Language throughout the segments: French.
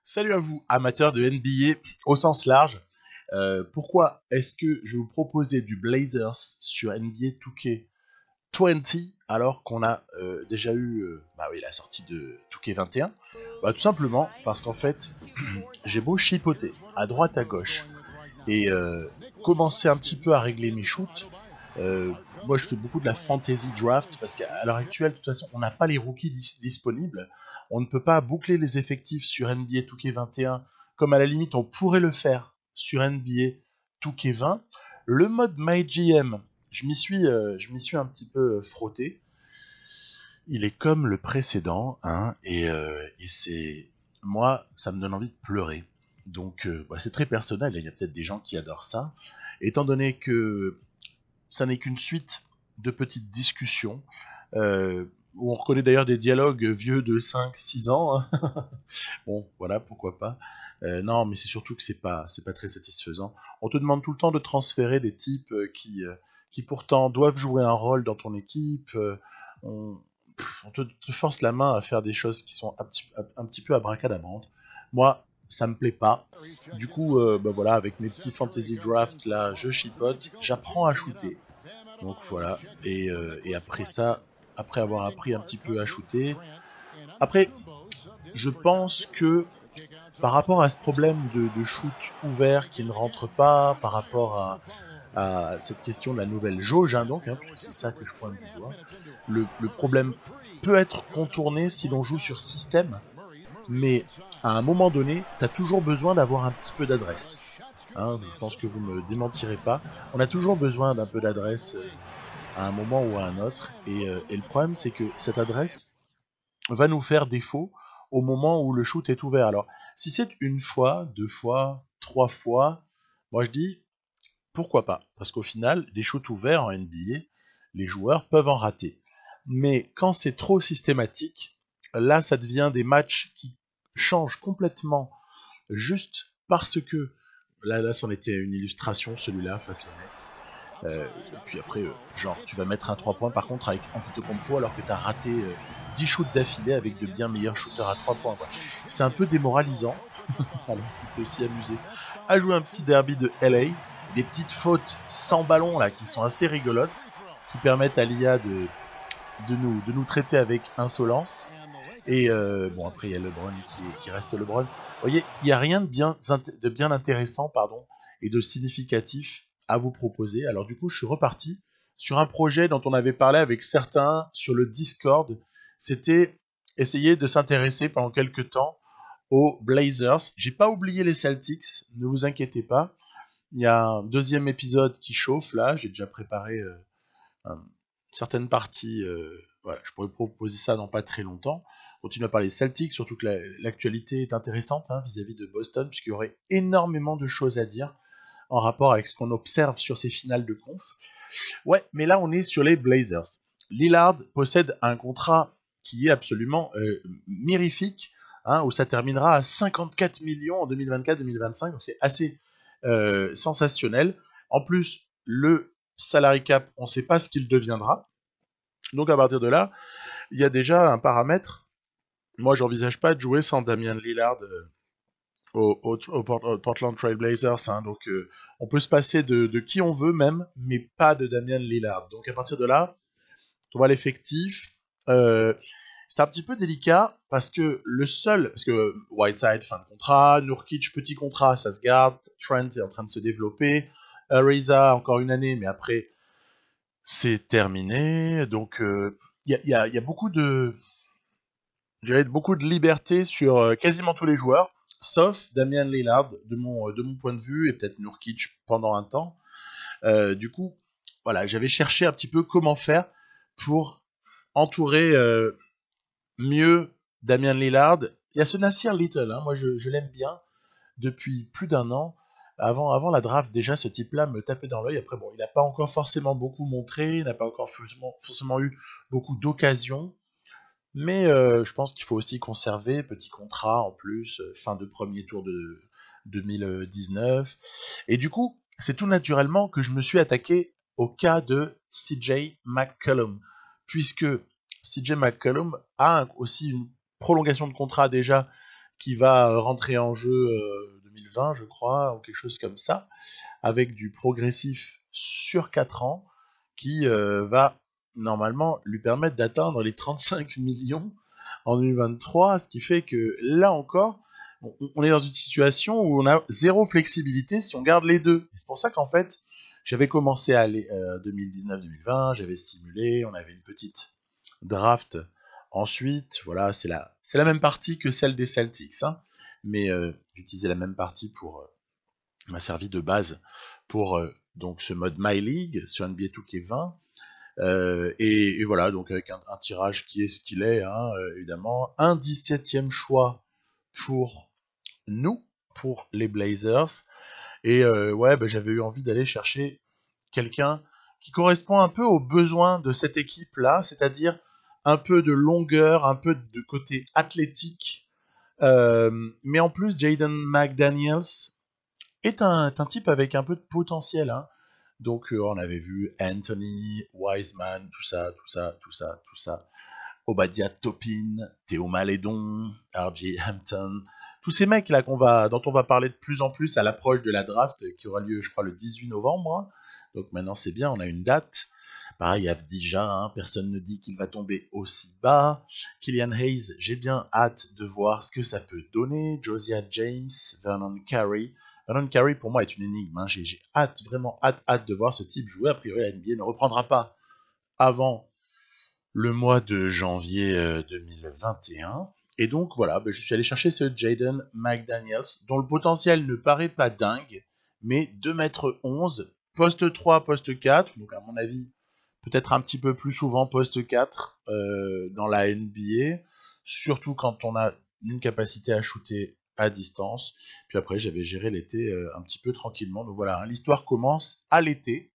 Salut à vous, amateurs de NBA au sens large. Pourquoi est-ce que je vais vous proposer du Blazers sur NBA 2K20 alors qu'on a déjà eu la sortie de 2K21? Tout simplement parce qu'en fait, j'ai beau chipoter à droite à gauche et commencer un petit peu à régler mes shoots. Moi, je fais beaucoup de la fantasy draft parce qu'à l'heure actuelle, de toute façon, on n'a pas les rookies disponibles. On ne peut pas boucler les effectifs sur NBA 2K21 comme à la limite on pourrait le faire sur NBA 2K20. Le mode MyGM, je m'y suis un petit peu frotté. Il est comme le précédent, hein, et c'est moi, ça me donne envie de pleurer. Donc, c'est très personnel. Il y a peut-être des gens qui adorent ça. Étant donné que ça n'est qu'une suite de petites discussions, où on reconnaît d'ailleurs des dialogues vieux de 5-6 ans. Hein. Bon, voilà, pourquoi pas. Non, mais c'est surtout que c'est pas très satisfaisant. On te demande tout le temps de transférer des types qui pourtant doivent jouer un rôle dans ton équipe. On, on te force la main à faire des choses qui sont un petit peu abracadabrantes. Moi, ça me plaît pas. Du coup, voilà, avec mes petits fantasy drafts là, je chipote, j'apprends à shooter. Donc voilà. Et après ça, après avoir appris un petit peu à shooter, après, je pense que par rapport à ce problème de shoot ouvert qui ne rentre pas, par rapport à cette question de la nouvelle jauge, hein, donc, puisque c'est ça que je pointe du doigt, le problème peut être contourné si l'on joue sur système, mais à un moment donné, tu as toujours besoin d'avoir un petit peu d'adresse. Hein, je pense que vous me démentirez pas. On a toujours besoin d'un peu d'adresse à un moment ou à un autre, et le problème c'est que cette adresse va nous faire défaut au moment où le shoot est ouvert. Alors, si c'est une fois, deux fois, trois fois, moi je dis pourquoi pas, parce qu'au final, des shoots ouverts en NBA, les joueurs peuvent en rater. Mais quand c'est trop systématique, là ça devient des matchs qui changent complètement juste parce que là c'en était une illustration, celui-là face aux Nets. Et puis après, genre, tu vas mettre un 3 points par contre avec Antetokounmpo alors que tu as raté 10 shoots d'affilée avec de bien meilleurs shooters à 3 points. Quoi. C'est un peu démoralisant. Alors, tu t'es aussi amusé à jouer un petit derby de LA. Des petites fautes sans ballon là qui sont assez rigolotes, qui permettent à l'IA de nous traiter avec insolence. Et bon, après, il y a LeBron qui reste LeBron. Vous voyez, il n'y a rien de bien intéressant et de significatif à vous proposer. Alors du coup, je suis reparti sur un projet dont on avait parlé avec certains sur le Discord. C'était essayer de s'intéresser pendant quelques temps aux Blazers. J'ai pas oublié les Celtics, ne vous inquiétez pas. Il y a un deuxième épisode qui chauffe là. J'ai déjà préparé certaines parties. Voilà, je pourrais proposer ça dans pas très longtemps. Continue à parler Celtics, surtout que l'actualité est intéressante vis-à-vis de Boston, puisqu'il y aurait énormément de choses à dire en rapport avec ce qu'on observe sur ces finales de conf. Ouais, mais là on est sur les Blazers. Lillard possède un contrat qui est absolument mirifique, où ça terminera à 54 millions en 2024-2025, donc c'est assez sensationnel. En plus, le salary cap, on ne sait pas ce qu'il deviendra. Donc à partir de là, il y a déjà un paramètre. Moi, j'envisage pas de jouer sans Damian Lillard au Portland Trail Blazers. Donc, on peut se passer de qui on veut même, mais pas de Damian Lillard. Donc, à partir de là, on voit l'effectif. C'est un petit peu délicat parce que parce que Whiteside fin de contrat, Nurkic petit contrat, ça se garde. Trent est en train de se développer. Ariza encore une année, mais après c'est terminé. Donc, il y a beaucoup de beaucoup de liberté sur quasiment tous les joueurs, sauf Damian Lillard, de mon point de vue, et peut-être Nurkic pendant un temps. Du coup, voilà, j'avais cherché un petit peu comment faire pour entourer mieux Damian Lillard. Il y a ce Nasir Little, moi je l'aime bien depuis plus d'un an. Avant la draft, déjà, ce type-là me tapait dans l'œil. Après, bon, il n'a pas encore forcément beaucoup montré, il n'a pas encore forcément eu beaucoup d'occasions. Mais je pense qu'il faut aussi conserver petit contrat en plus, fin de premier tour de 2019. Et du coup, c'est tout naturellement que je me suis attaqué au cas de CJ McCollum, puisque CJ McCollum a aussi une prolongation de contrat déjà qui va rentrer en jeu 2020, je crois, ou quelque chose comme ça, avec du progressif sur 4 ans, qui va normalement lui permettre d'atteindre les 35 millions en 2023, ce qui fait que là encore, on est dans une situation où on a zéro flexibilité si on garde les deux. C'est pour ça qu'en fait, j'avais commencé à aller 2019-2020, j'avais simulé, on avait une petite draft. Ensuite, voilà, c'est la même partie que celle des Celtics, hein, mais j'utilisais la même partie pour m'a servi de base pour donc ce mode My League sur NBA 2K20. Et voilà, donc avec un tirage qui est ce qu'il est, hein, évidemment. Un 17e choix pour nous, pour les Blazers. Et ouais, bah, j'avais eu envie d'aller chercher quelqu'un qui correspond un peu aux besoins de cette équipe-là, c'est-à-dire un peu de longueur, un peu de côté athlétique. Mais en plus, Jaden McDaniels est un type avec un peu de potentiel, hein. Donc on avait vu Anthony, Wiseman, tout ça. Obadiah Toppin, Théo Malédon, RJ Hampton, tous ces mecs là dont on va parler de plus en plus à l'approche de la draft qui aura lieu, je crois, le 18 novembre. Hein. Donc maintenant c'est bien, on a une date. Pareil, Avdija, hein, personne ne dit qu'il va tomber aussi bas. Killian Hayes, j'ai bien hâte de voir ce que ça peut donner. Josiah James, Vernon Carey. Vernon Carey, pour moi, est une énigme. Hein. J'ai hâte, vraiment hâte de voir ce type jouer. A priori, la NBA ne reprendra pas avant le mois de janvier 2021. Et donc, voilà, je suis allé chercher ce Jaden McDaniels, dont le potentiel ne paraît pas dingue, mais 2,11 m, poste 3, poste 4, donc à mon avis, peut-être un petit peu plus souvent poste 4 dans la NBA, surtout quand on a une capacité à shooter à distance. Puis après, j'avais géré l'été un petit peu tranquillement. Donc voilà, hein, l'histoire commence à l'été.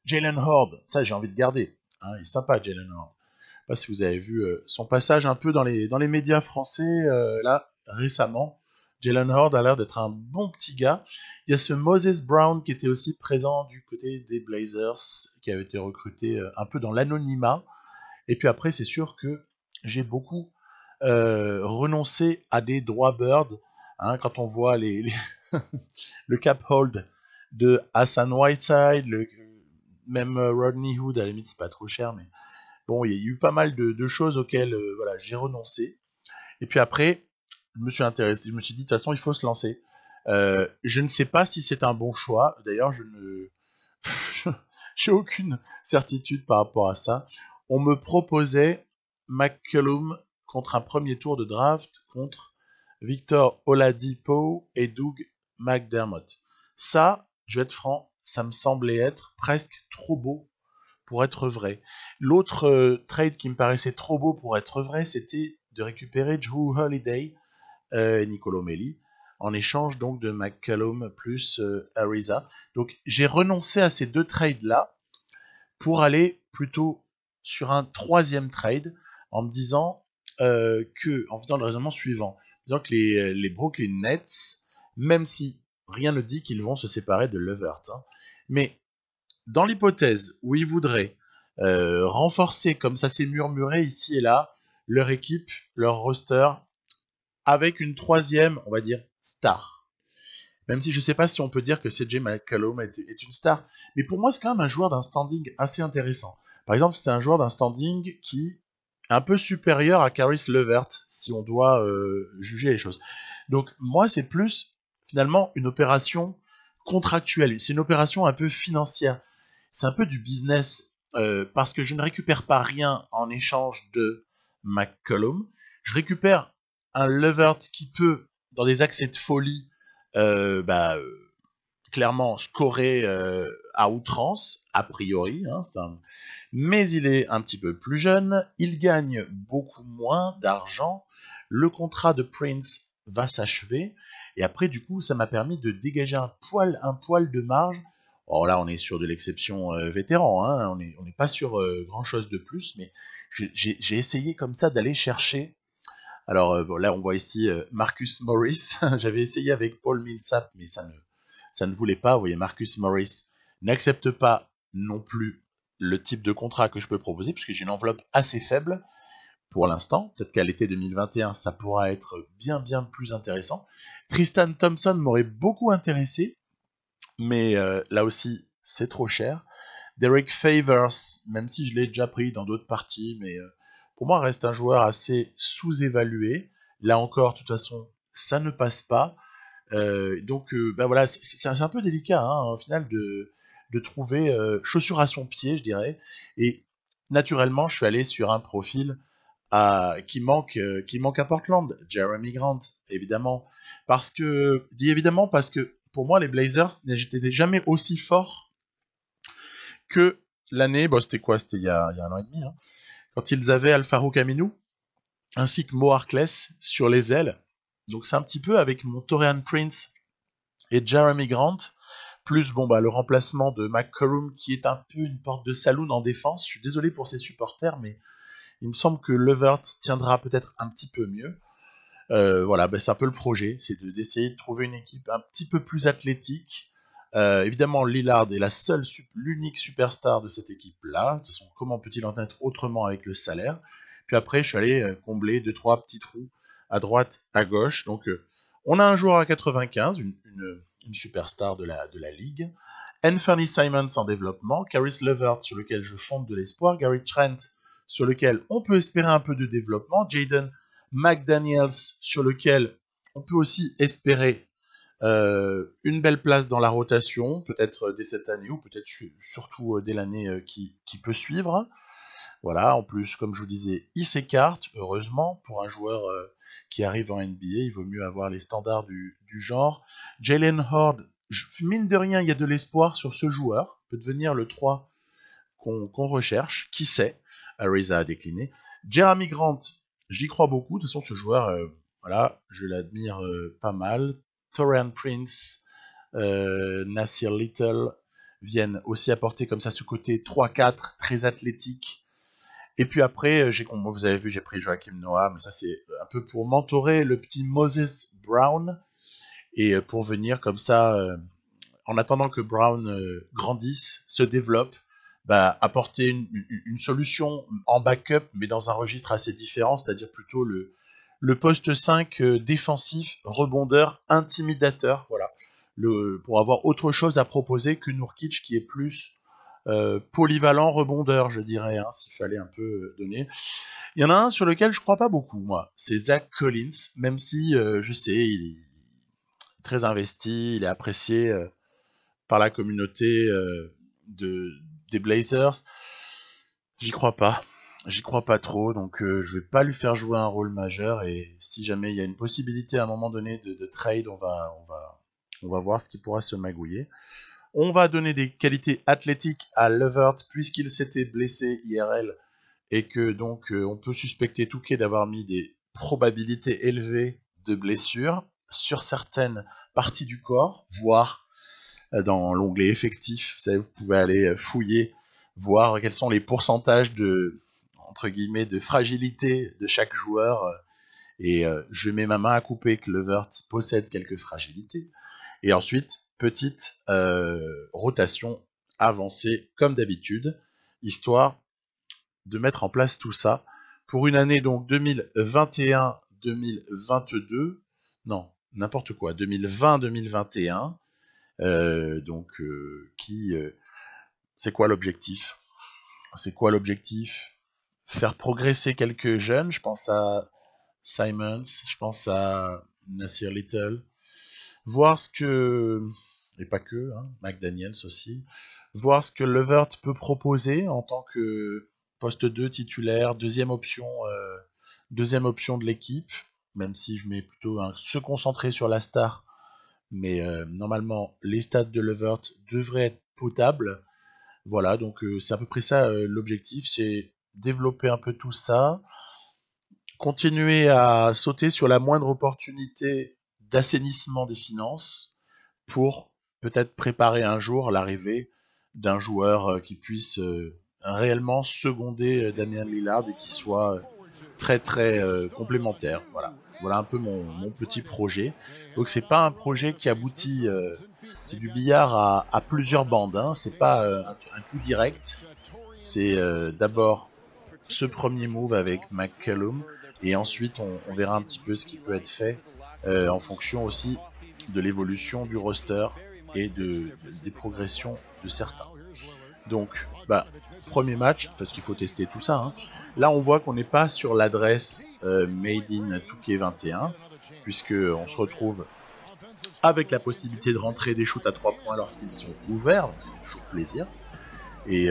Jalen Horde, ça j'ai envie de garder. Hein, il est sympa, Jalen Horde. Je sais pas si vous avez vu son passage un peu dans les médias français là récemment. Jalen Horde a l'air d'être un bon petit gars. Il y a ce Moses Brown qui était aussi présent du côté des Blazers, qui avait été recruté un peu dans l'anonymat. Et puis après, c'est sûr que j'ai beaucoup renoncé à des droits bird. Hein, quand on voit le cap hold de Hassan Whiteside, même Rodney Hood, à la limite, c'est pas trop cher, mais bon, il y a eu pas mal de choses auxquelles voilà, j'ai renoncé. Et puis après, je me suis intéressé, je me suis dit, de toute façon, il faut se lancer. Je ne sais pas si c'est un bon choix. D'ailleurs, je ne j'ai aucune certitude par rapport à ça. On me proposait McCollum contre un premier tour de draft contre Victor Oladipo et Doug McDermott. Ça, je vais être franc, ça me semblait être presque trop beau pour être vrai. L'autre trade qui me paraissait trop beau pour être vrai, c'était de récupérer Drew Holiday et Nicolo Melli en échange donc de McCollum plus Ariza. Donc j'ai renoncé à ces deux trades là pour aller plutôt sur un troisième trade en me disant en faisant le raisonnement suivant, en disant que les Brooklyn Nets, même si rien ne dit qu'ils vont se séparer de Levert, hein, mais dans l'hypothèse où ils voudraient renforcer, comme ça s'est murmuré ici et là, leur équipe, leur roster, avec une troisième, on va dire, star. Même si je ne sais pas si on peut dire que CJ McCollum est une star, mais pour moi c'est quand même un joueur d'un standing assez intéressant. Par exemple, c'est un joueur d'un standing qui est un peu supérieur à Caris LeVert, si on doit juger les choses. Donc moi c'est plus finalement une opération contractuelle, c'est une opération un peu financière. C'est un peu du business parce que je ne récupère pas rien en échange de McCollum. Je récupère un Levert qui peut, dans des accès de folie, clairement scorer à outrance, a priori. Hein, mais il est un petit peu plus jeune, il gagne beaucoup moins d'argent, le contrat de Prince va s'achever, et après du coup ça m'a permis de dégager un poil de marge. Alors là on est sur de l'exception vétéran, hein, on n'est pas sur grand chose de plus, mais j'ai essayé comme ça d'aller chercher. Alors bon, là on voit ici Marcus Morris, j'avais essayé avec Paul Millsap, mais ça ne voulait pas. Vous voyez, Marcus Morris n'accepte pas non plus le type de contrat que je peux proposer, puisque j'ai une enveloppe assez faible. pour l'instant. Peut-être qu'à l'été 2021, ça pourra être bien plus intéressant. Tristan Thompson m'aurait beaucoup intéressé, mais là aussi, c'est trop cher. Derek Favors, même si je l'ai déjà pris dans d'autres parties, mais pour moi, reste un joueur assez sous-évalué. Là encore, de toute façon, ça ne passe pas. Donc, voilà, c'est un peu délicat, au final, de trouver chaussure à son pied, je dirais. Et naturellement, je suis allé sur un profil qui manque à Portland, Jeremy Grant, évidemment. Parce que pour moi, les Blazers n'étaient jamais aussi forts que l'année, c'était quoi? C'était il y a un an et demi, quand ils avaient Alfaro Camino, ainsi que Mo Harkless sur les ailes. Donc c'est un petit peu avec mon Taurean Prince et Jeremy Grant, plus le remplacement de McCollum qui est un peu une porte de saloon en défense. Je suis désolé pour ses supporters, mais il me semble que Levert tiendra peut-être un petit peu mieux. C'est un peu le projet, c'est d'essayer de trouver une équipe un petit peu plus athlétique. Évidemment, Lillard est l'unique superstar de cette équipe-là. De toute façon, comment peut-il en être autrement avec le salaire? Puis après, je suis allé combler 2-3 petits trous à droite, à gauche. Donc, on a un joueur à 95, une superstar de la ligue. Anthony Simons en développement, Caris LeVert sur lequel je fonde de l'espoir, Gary Trent sur lequel on peut espérer un peu de développement, Jaden McDaniels sur lequel on peut aussi espérer une belle place dans la rotation, peut-être dès cette année ou peut-être surtout dès l'année qui peut suivre. Voilà, en plus, comme je vous disais, il s'écarte, heureusement, pour un joueur qui arrive en NBA, il vaut mieux avoir les standards du genre. Jalen Horde, mine de rien, il y a de l'espoir sur ce joueur, peut devenir le 3 qu'on recherche, qui sait, Ariza a décliné. Jeremy Grant, j'y crois beaucoup, de toute façon, ce joueur, je l'admire pas mal. Taurean Prince, Nasir Little viennent aussi apporter comme ça ce côté 3-4 très athlétique. Et puis après, vous avez vu, j'ai pris Joachim Noah, mais ça c'est un peu pour mentorer le petit Moses Brown et pour venir comme ça, en attendant que Brown grandisse, se développe, apporter une solution en backup, mais dans un registre assez différent, c'est-à-dire plutôt le poste 5 défensif, rebondeur, intimidateur, voilà, pour avoir autre chose à proposer que Nurkic qui est plus polyvalent rebondeur, je dirais, s'il fallait un peu donner. Il y en a un sur lequel je crois pas beaucoup, moi, c'est Zach Collins, même si je sais, il est très investi, il est apprécié par la communauté des Blazers. J'y crois pas trop, donc je vais pas lui faire jouer un rôle majeur, et si jamais il y a une possibilité à un moment donné de trade, on va voir ce qui pourra se magouiller. On va donner des qualités athlétiques à Levert puisqu'il s'était blessé IRL et que donc on peut suspecter Touquet d'avoir mis des probabilités élevées de blessure sur certaines parties du corps, voire dans l'onglet effectif, vous pouvez aller fouiller, voir quels sont les pourcentages entre guillemets, de fragilité de chaque joueur, et je mets ma main à couper que Levert possède quelques fragilités. Et ensuite, petite rotation avancée comme d'habitude, histoire de mettre en place tout ça pour une année donc 2021-2022, non, n'importe quoi, 2020-2021, c'est quoi l'objectif? Faire progresser quelques jeunes, je pense à Simons, je pense à Nasir Little, voir ce que, et pas que, McDaniels aussi, voir ce que Levert peut proposer en tant que poste 2 titulaire, deuxième option de l'équipe, même si je mets plutôt se concentrer sur la star, mais normalement les stats de Levert devraient être potables. Voilà, donc c'est à peu près ça l'objectif, c'est développer un peu tout ça, continuer à sauter sur la moindre opportunité d'assainissement des finances pour peut-être préparer un jour l'arrivée d'un joueur qui puisse réellement seconder Damian Lillard et qui soit très très complémentaire. Voilà un peu mon petit projet. Donc c'est pas un projet qui aboutit, c'est du billard à plusieurs bandes, c'est pas un coup direct. C'est d'abord ce premier move avec McCallum, et ensuite on verra un petit peu ce qui peut être fait en fonction aussi de l'évolution du roster et des progressions de certains. Donc, premier match, parce qu'il faut tester tout ça. Hein. Là, on voit qu'on n'est pas sur l'adresse Made in 2K21, puisque on se retrouve avec la possibilité de rentrer des shoots à 3 points lorsqu'ils sont ouverts, donc ça fait toujours plaisir. Et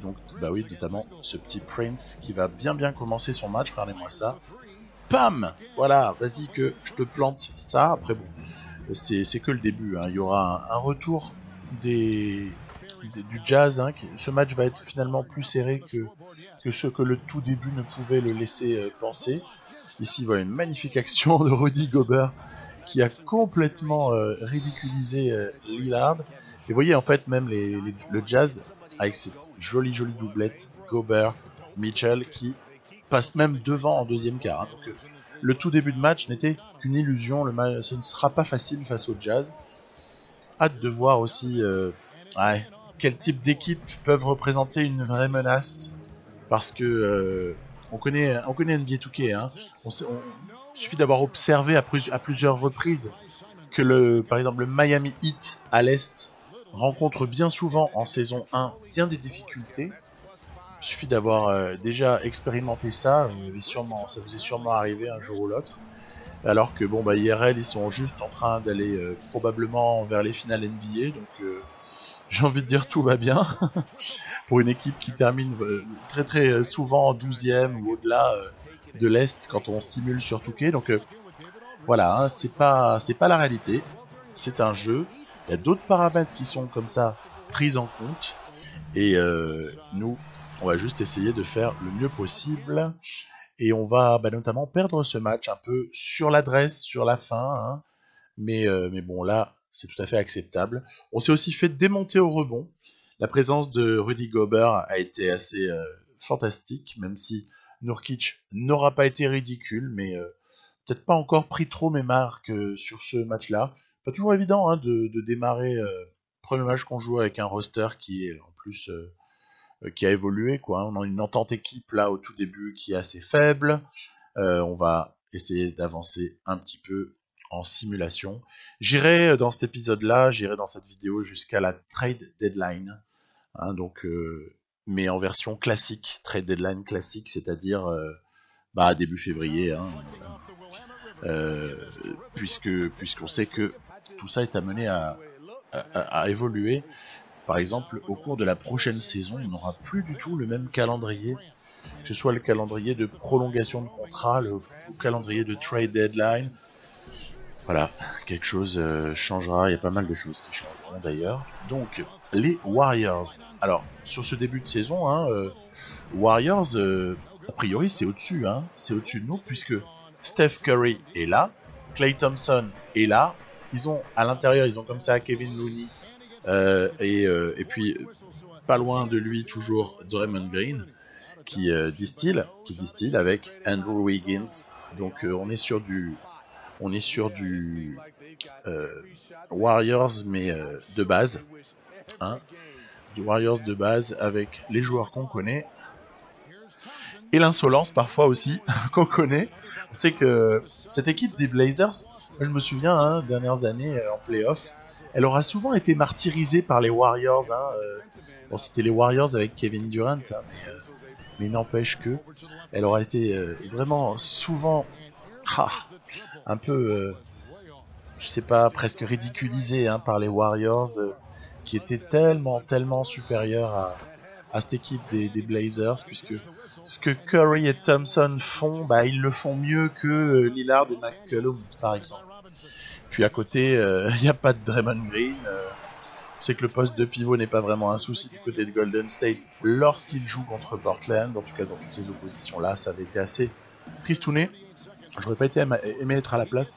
donc, oui, notamment ce petit Prince qui va bien commencer son match. Regardez-moi ça. Pam! Voilà, vas-y que je te plante ça. Après, bon, c'est que le début. Hein. Il y aura un retour du Jazz. Hein. Ce match va être finalement plus serré que ce que le tout début ne pouvait le laisser penser. Ici, voilà une magnifique action de Rudy Gobert qui a complètement ridiculisé Lillard. Et vous voyez, en fait, même le Jazz, avec cette jolie doublette, Gobert, Mitchell, qui passe même devant en deuxième quart. Hein. Donc, le tout début de match n'était qu'une illusion. Ce ne sera pas facile face au Jazz. Hâte de voir aussi quel type d'équipe peuvent représenter une vraie menace. Parce que on connaît NBA 2K. Hein. Il suffit d'avoir observé à plusieurs reprises que par exemple le Miami Heat à l'Est rencontre bien souvent en saison 1 bien des difficultés. Il suffit d'avoir déjà expérimenté ça, ça vous est sûrement arrivé un jour ou l'autre. Alors que IRL ils sont juste en train d'aller probablement vers les finales NBA, donc j'ai envie de dire tout va bien pour une équipe qui termine très souvent en 12e ou au-delà de l'Est quand on simule sur 2K. Donc voilà, hein, c'est pas la réalité, c'est un jeu. Il y a d'autres paramètres qui sont comme ça pris en compte et nous on va juste essayer de faire le mieux possible et on va notamment perdre ce match un peu sur l'adresse, sur la fin, hein, mais bon là c'est tout à fait acceptable. On s'est aussi fait démonter au rebond. La présence de Rudy Gobert a été assez fantastique, même si Nurkic n'aura pas été ridicule, mais peut-être pas encore pris trop mes marques sur ce match-là. Pas toujours évident hein, de démarrer premier match qu'on joue avec un roster qui est en plus qui a évolué, quoi. On a une entente équipe là au tout début qui est assez faible. On va essayer d'avancer un petit peu en simulation. J'irai dans cet épisode-là, j'irai dans cette vidéo jusqu'à la trade deadline, hein, donc mais en version classique, trade deadline classique, c'est-à-dire début février, hein, puisqu'on sait que tout ça est amené à évoluer. Par exemple, au cours de la prochaine saison, on n'aura plus du tout le même calendrier, que ce soit le calendrier de prolongation de contrat, le calendrier de trade deadline. Voilà, quelque chose changera, il y a pas mal de choses qui changeront d'ailleurs. Donc, les Warriors. Alors, sur ce début de saison, hein, Warriors, a priori c'est au-dessus, hein, c'est au-dessus de nous, puisque Steph Curry est là, Klay Thompson est là, à l'intérieur, ils ont comme ça Kevin Looney, et puis pas loin de lui toujours Draymond Green qui distille avec Andrew Wiggins. Donc on est sur du Warriors mais de base, hein, du Warriors de base avec les joueurs qu'on connaît et l'insolence parfois aussi qu'on connaît. On sait que cette équipe des Blazers, je me souviens, hein, dernières années en playoff, elle aura souvent été martyrisée par les Warriors. Hein, bon, c'était les Warriors avec Kevin Durant, hein, mais n'empêche que elle aura été vraiment souvent un peu, je sais pas, presque ridiculisée hein, par les Warriors, qui étaient tellement supérieurs à cette équipe des Blazers, puisque ce que Curry et Thompson font, ils le font mieux que Lillard et McCallum, par exemple. Puis à côté, il n'y a pas de Draymond Green. On sait que le poste de pivot n'est pas vraiment un souci du côté de Golden State lorsqu'il joue contre Portland. En tout cas, dans toutes ces oppositions-là, ça avait été assez tristouné. J'aurais pas aimé être à la place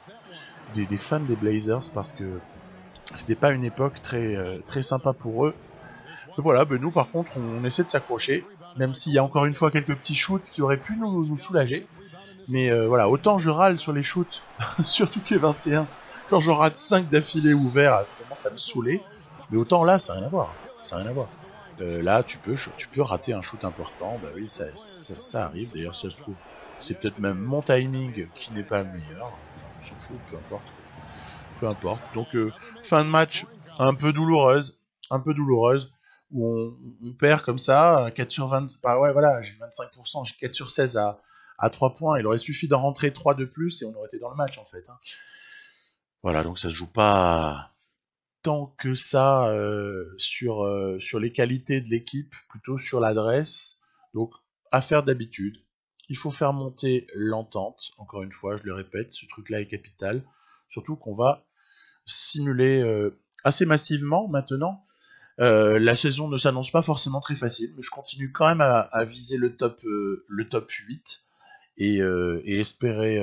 des fans des Blazers parce que c'était pas une époque très sympa pour eux. Et voilà, nous par contre, on essaie de s'accrocher, même s'il y a encore une fois quelques petits shoots qui auraient pu nous soulager. Mais voilà, autant je râle sur les shoots, surtout que 21. Quand j'en rate 5 d'affilée ouverts, à ce moment ça me saoulait. Mais autant là, ça n'a rien à voir. là tu peux rater un shoot important. Bah oui, ça arrive. D'ailleurs, ça se trouve, c'est peut-être même mon timing qui n'est pas le meilleur. Enfin, on s'en fout, peu importe. Donc fin de match un peu douloureuse, où on perd comme ça, 4 sur 20, bah ouais voilà, j'ai 25%, j'ai 4 sur 16 à 3 points, il aurait suffi d'en rentrer 3 de plus et on aurait été dans le match en fait. Hein. Voilà, donc ça se joue pas tant que ça sur les qualités de l'équipe, plutôt sur l'adresse. Donc affaire d'habitude, il faut faire monter l'entente, encore une fois, je le répète, ce truc-là est capital, surtout qu'on va simuler assez massivement maintenant. La saison ne s'annonce pas forcément très facile, mais je continue quand même à viser le top 8 et espérer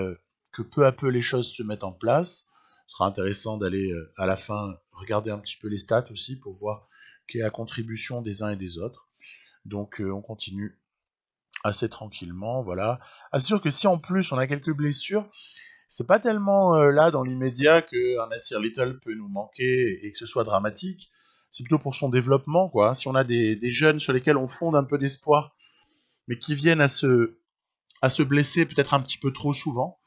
que peu à peu les choses se mettent en place. Ce sera intéressant d'aller à la fin regarder un petit peu les stats aussi pour voir quelle est la contribution des uns et des autres. Donc on continue assez tranquillement, voilà. Ah, c'est sûr que si en plus on a quelques blessures, c'est pas tellement là dans l'immédiat qu'un Nasir Little peut nous manquer et que ce soit dramatique. C'est plutôt pour son développement, quoi. Si on a des jeunes sur lesquels on fonde un peu d'espoir, mais qui viennent à se blesser peut-être un petit peu trop souvent,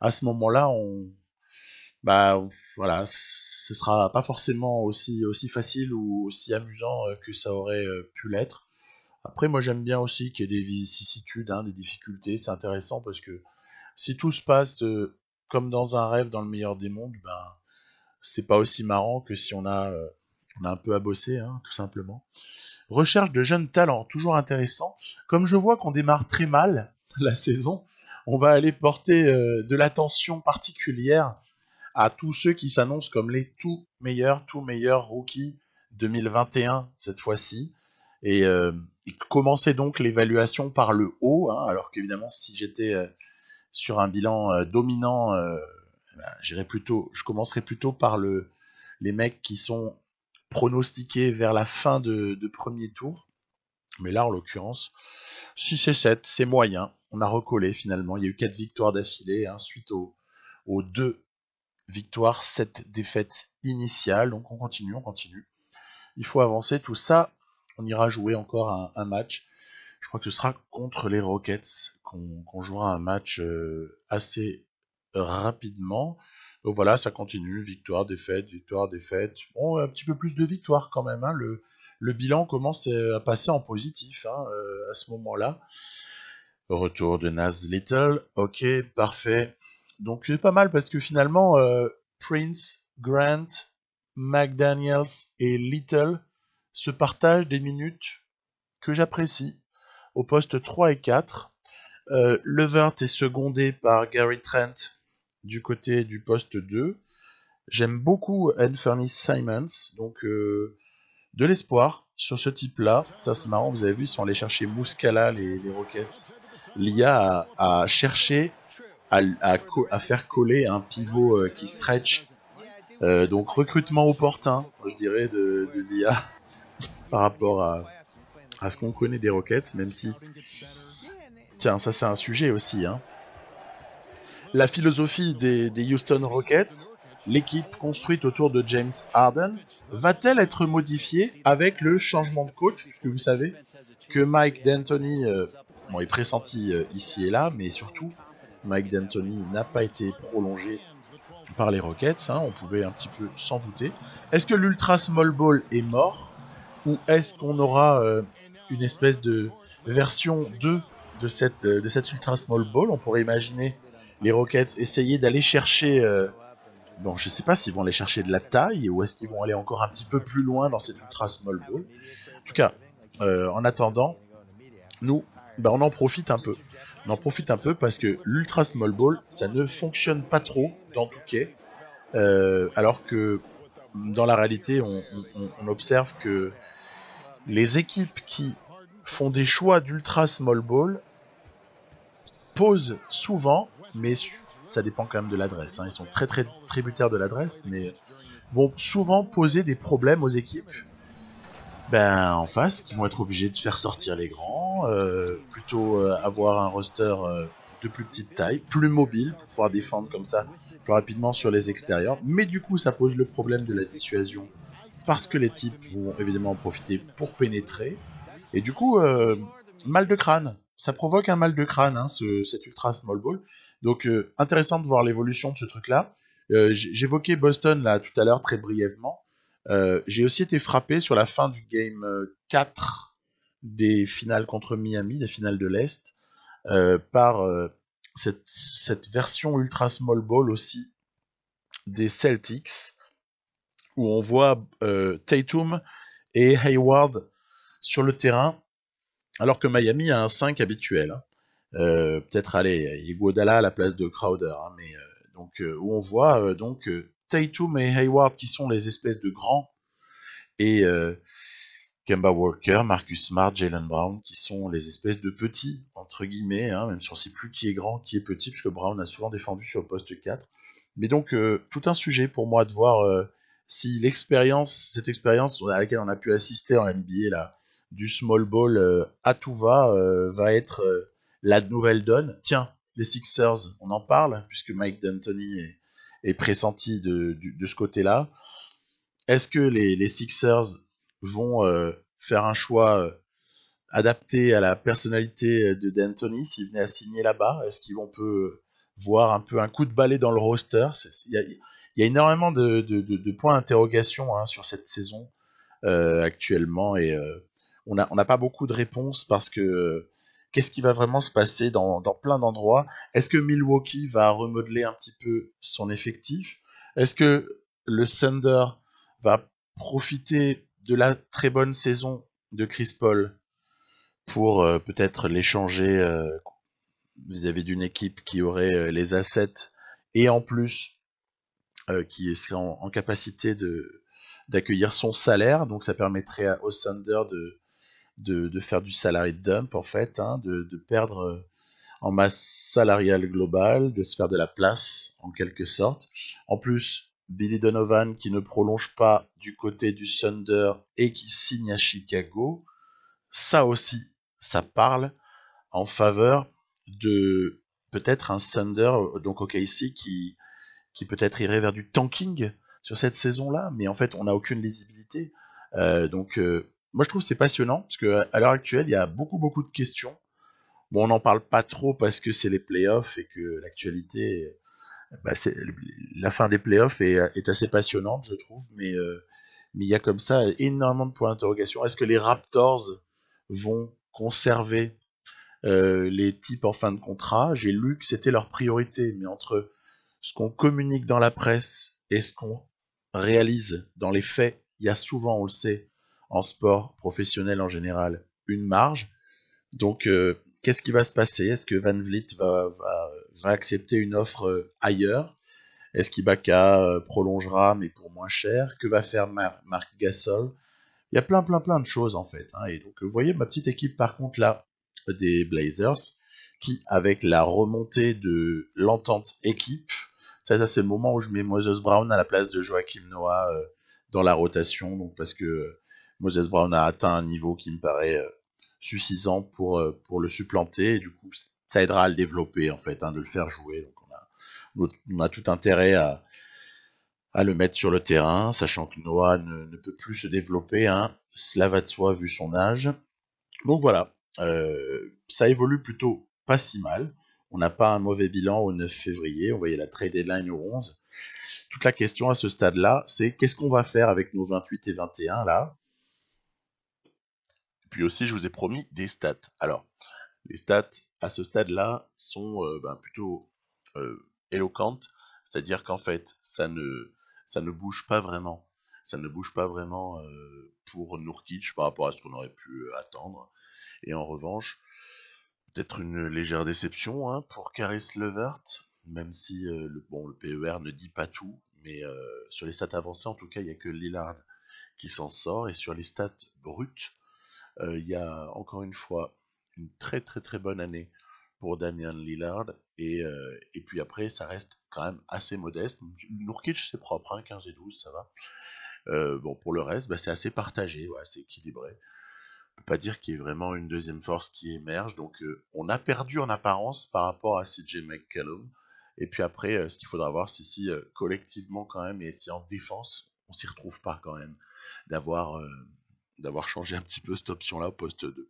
à ce moment-là, voilà, ce sera pas forcément aussi facile ou aussi amusant que ça aurait pu l'être. Après, moi j'aime bien aussi qu'il y ait des vicissitudes, hein, des difficultés. C'est intéressant parce que si tout se passe comme dans un rêve dans le meilleur des mondes, ben c'est pas aussi marrant que si on a un peu à bosser, hein, tout simplement. Recherche de jeunes talents, toujours intéressant. Comme je vois qu'on démarre très mal la saison, on va aller porter de l'attention particulière à tous ceux qui s'annoncent comme les tout meilleurs rookies 2021 cette fois-ci. Et commencer donc l'évaluation par le haut, hein, alors qu'évidemment si j'étais sur un bilan dominant, je commencerai plutôt par les mecs qui sont pronostiqués vers la fin de premier tour. Mais là, en l'occurrence, 6 et 7, c'est moyen. On a recollé finalement. Il y a eu 4 victoires d'affilée, hein, suite aux 2 victoires, 7 défaites initiales. Donc on continue. Il faut avancer tout ça. On ira jouer encore un match. Je crois que ce sera contre les Rockets qu'on jouera un match assez rapidement. Donc voilà, ça continue, victoire, défaite. Bon, un petit peu plus de victoires quand même. Hein. Le bilan commence à passer en positif hein, à ce moment-là. Retour de Nas Little, ok, parfait. Donc c'est pas mal parce que finalement, Prince, Grant, McDaniels et Little se partagent des minutes que j'apprécie au poste 3 et 4. Levert est secondé par Gary Trent du côté du poste 2. J'aime beaucoup Anthony Simons, donc de l'espoir sur ce type-là. Ça c'est marrant, vous avez vu, ils sont allés chercher Muscala, les Rockets. L'IA a cherché à faire coller un pivot qui stretch. Donc recrutement opportun, je dirais, de l'IA par rapport à ce qu'on connaît des Rockets, même si... Tiens, ça c'est un sujet aussi. Hein. La philosophie des Houston Rockets, l'équipe construite autour de James Harden, va-t-elle être modifiée avec le changement de coach? Puisque vous savez que Mike D'Antoni est pressenti ici et là, mais surtout, Mike D'Antoni n'a pas été prolongé par les Rockets, hein, on pouvait un petit peu s'en douter. Est-ce que l'Ultra Small Ball est mort? Ou est-ce qu'on aura une espèce de version 2 de cette Ultra Small Ball? On pourrait imaginer les Rockets essayer d'aller chercher... bon, je sais pas s'ils vont aller chercher de la taille, ou est-ce qu'ils vont aller encore un petit peu plus loin dans cette Ultra Small Ball. En tout cas, en attendant, nous, on en profite un peu. On en profite un peu parce que l'Ultra Small Ball, ça ne fonctionne pas trop dans Touquet. Alors que dans la réalité, on observe que les équipes qui font des choix d'Ultra Small Ball posent souvent, mais ça dépend quand même de l'adresse. Hein. Ils sont très très tributaires de l'adresse, mais vont souvent poser des problèmes aux équipes en face, qui vont être obligés de faire sortir les grands, plutôt avoir un roster de plus petite taille, plus mobile, pour pouvoir défendre comme ça plus rapidement sur les extérieurs. Mais du coup, ça pose le problème de la dissuasion parce que les types vont évidemment en profiter pour pénétrer. Et du coup, mal de crâne. Ça provoque un mal de crâne, hein, cet ultra small ball. Donc, intéressant de voir l'évolution de ce truc-là. J'évoquais Boston là tout à l'heure très brièvement. J'ai aussi été frappé sur la fin du game 4 des finales contre Miami, des finales de l'Est, par cette version ultra small ball aussi des Celtics, où on voit Tatum et Hayward sur le terrain, alors que Miami a un 5 habituel. Hein. Peut-être aller Iguodala à la place de Crowder, hein, mais donc où on voit Tatum et Hayward qui sont les espèces de grands et Kemba Walker, Marcus Smart, Jaylen Brown qui sont les espèces de petits entre guillemets, hein, même si on ne sait plus qui est grand, qui est petit, puisque Brown a souvent défendu sur le poste 4. Mais donc tout un sujet pour moi de voir si cette expérience à laquelle on a pu assister en NBA là, du small ball à tout va être la nouvelle donne. Tiens, les Sixers, on en parle, puisque Mike D'Antoni est pressenti de ce côté-là. Est-ce que les Sixers vont faire un choix adapté à la personnalité de D'Antoni s'il venait à signer là-bas? Est-ce qu'on peut voir un peu un coup de balai dans le roster? Il y a énormément de points d'interrogation hein, sur cette saison actuellement et on n'a pas beaucoup de réponses parce que qu'est-ce qui va vraiment se passer dans plein d'endroits? Est-ce que Milwaukee va remodeler un petit peu son effectif? Est-ce que le Thunder va profiter de la très bonne saison de Chris Paul pour peut-être l'échanger vis-à-vis d'une équipe qui aurait les assets et en plus qui serait en capacité d'accueillir son salaire, donc ça permettrait au Thunder de faire du salary dump en fait, hein, de perdre en masse salariale globale, de se faire de la place en quelque sorte. En plus, Billy Donovan qui ne prolonge pas du côté du Thunder et qui signe à Chicago, ça aussi, ça parle en faveur de peut-être un Thunder, donc OKC, qui peut-être irait vers du tanking sur cette saison-là, mais en fait, on n'a aucune lisibilité. Moi, je trouve que c'est passionnant, parce qu'à l'heure actuelle, il y a beaucoup de questions. Bon, on n'en parle pas trop parce que c'est les playoffs et que l'actualité, la fin des playoffs est assez passionnante, je trouve, mais il y a comme ça énormément de points d'interrogation. Est-ce que les Raptors vont conserver les types en fin de contrat? J'ai lu que c'était leur priorité, mais entre ce qu'on communique dans la presse et ce qu'on réalise dans les faits, il y a souvent, on le sait, en sport professionnel en général, une marge. Donc, qu'est-ce qui va se passer? Est-ce que Van Vliet va accepter une offre ailleurs? Est-ce qu'Ibaka prolongera mais pour moins cher? Que va faire Marc Gasol? Il y a plein de choses en fait. Hein. Et donc, vous voyez ma petite équipe par contre là des Blazers qui, avec la remontée de l'entente équipe, ça c'est le moment où je mets Moses Brown à la place de Joachim Noah dans la rotation, donc parce que Moses Brown a atteint un niveau qui me paraît suffisant pour le supplanter, et du coup ça aidera à le développer en fait, hein, de le faire jouer. Donc on a tout intérêt à le mettre sur le terrain, sachant que Noah ne peut plus se développer, hein, cela va de soi vu son âge. Donc voilà, ça évolue plutôt pas si mal. On n'a pas un mauvais bilan au 9 février, on voyait la trade deadline au 11. Toute la question à ce stade-là, c'est qu'est-ce qu'on va faire avec nos 28 et 21 là? Puis aussi, je vous ai promis des stats. Alors, les stats à ce stade-là sont plutôt éloquentes, c'est-à-dire qu'en fait, ça ne bouge pas vraiment. Ça ne bouge pas vraiment pour Nurkic par rapport à ce qu'on aurait pu attendre. Et en revanche, peut-être une légère déception hein, pour Caris LeVert, même si le PER ne dit pas tout, mais sur les stats avancées, en tout cas, il n'y a que Lillard qui s'en sort. Et sur les stats brutes, il y a encore une fois une très bonne année pour Damian Lillard. Et puis après, ça reste quand même assez modeste. Nurkic, c'est propre, hein, 15 et 12, ça va. Pour le reste, c'est assez partagé, ouais, c'est équilibré. On peut pas dire qu'il y ait vraiment une deuxième force qui émerge. Donc on a perdu en apparence par rapport à CJ McCollum. Et puis après, ce qu'il faudra voir, c'est si collectivement quand même, et si en défense, on s'y retrouve pas quand même d'avoir changé un petit peu cette option-là au poste 2.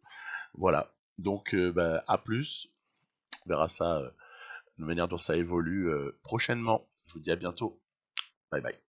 Voilà. Donc à plus. On verra ça de manière dont ça évolue prochainement. Je vous dis à bientôt. Bye bye.